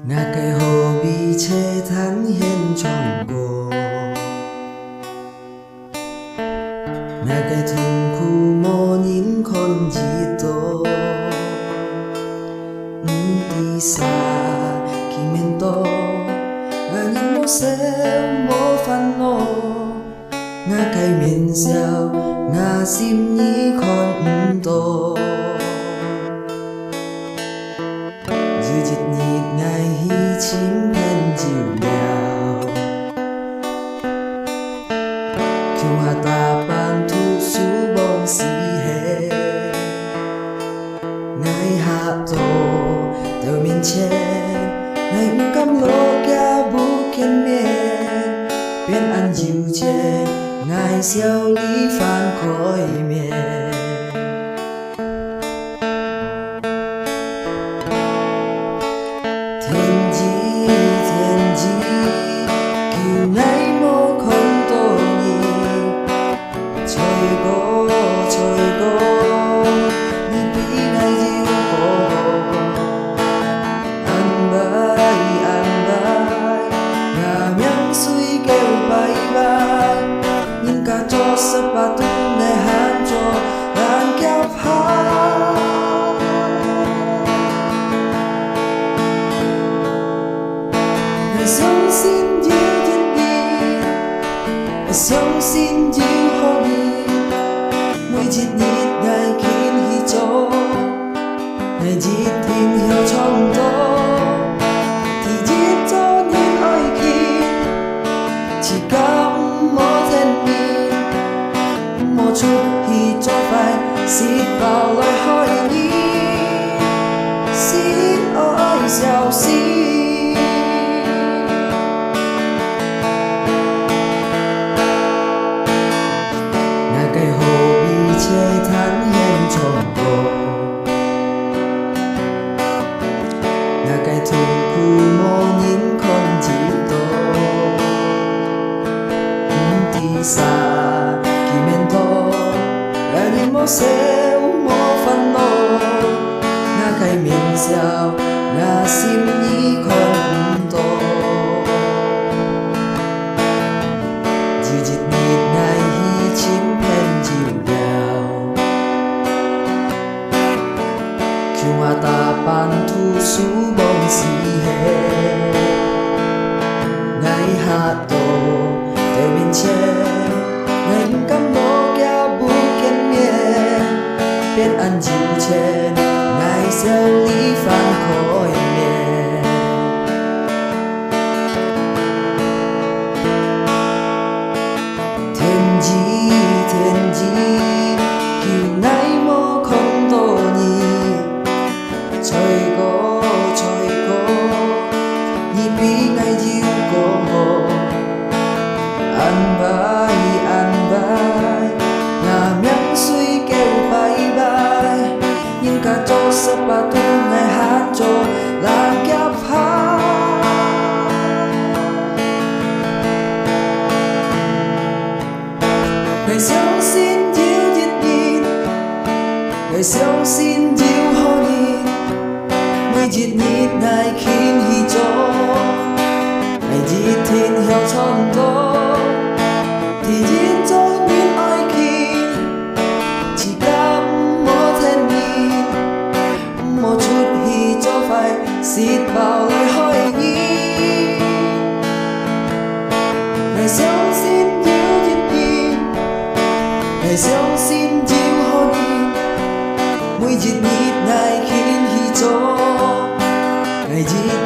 Nga cây hồ bị che thắn hiên trong cô Nga cây thùng khu mô nhìn con gì tô Đi xa khi men tô Nga nhìn mô xeo mô phan nô Nga cây miền gieo Nga sim nhí con tô Dư dịch nhịp ngày hi chim hen dịu đào Kiều hà ta ban thu su bông xì hè Ngày hạ tổ tờ miền che Ngày cam lô kia bú khen miền Bên ăn dịu che Ngày xeo lý phan khói miền Thiên ji kiều ngày mô không tô nhì Trời go Ni bí ngày diêu cô Ăn bay Ngà miang suy kêu bay bay Nhìn cả cho sắp bà tu ngày hát cho Đàn kẹp hát Ngày sống xin diêu thiên đi Ngày sống xin diêu hồ đi Mỗi chít nhít ngày khin hi cho Ngày chít thiên hiểu trong đó Thì chít cho nhìn ơi khi Chỉ cắm mô thêm đi Một chút hi cho phải Xít vào lời hỏi đi Xin ơi giàu xin Cây hồ bị che thắn hiên trong cô Nga cây thùng khu mô nhìn con chỉ tô Đi xa khi men tô Nga nhìn mô xeo mô phan nô Nga cây miền gieo Nga sim nhí con tô Dư dịch nhịp ngày hi chim Kiều hà ta ban thu su bông xì hè Ngày hạ tổ tờ miền che Ngày cam lô kia bú khen miền Bên ăn dịu chen Ngày xeo lý phan khói miền Thiên ji Kiều ngày mô không tô nhì Trời go Nhi bí ngày diêu cô Ăn bay Ngà miang suy kêu bay bay Nhưng cả cho sắp bà tu ngày hát cho Là kẹp hát Ngày sống xin diêu diệt nhìn Ngày sống xin diêu hồ nhìn Ngày diệt nhịp ngày khin hi cho Ngày diệt thiên hiểu trong đó Thì diệt cho nhìn ai khin Chỉ cắm mô thêm nhìn Một chút hi cho phải xịt vào lời hỏi nhìn Ngày sống xin diêu diệt nhìn Ngày sống xin diêu hồ nhìn Mỗi diệt nhịp ngày khin hi cho Ngày diệt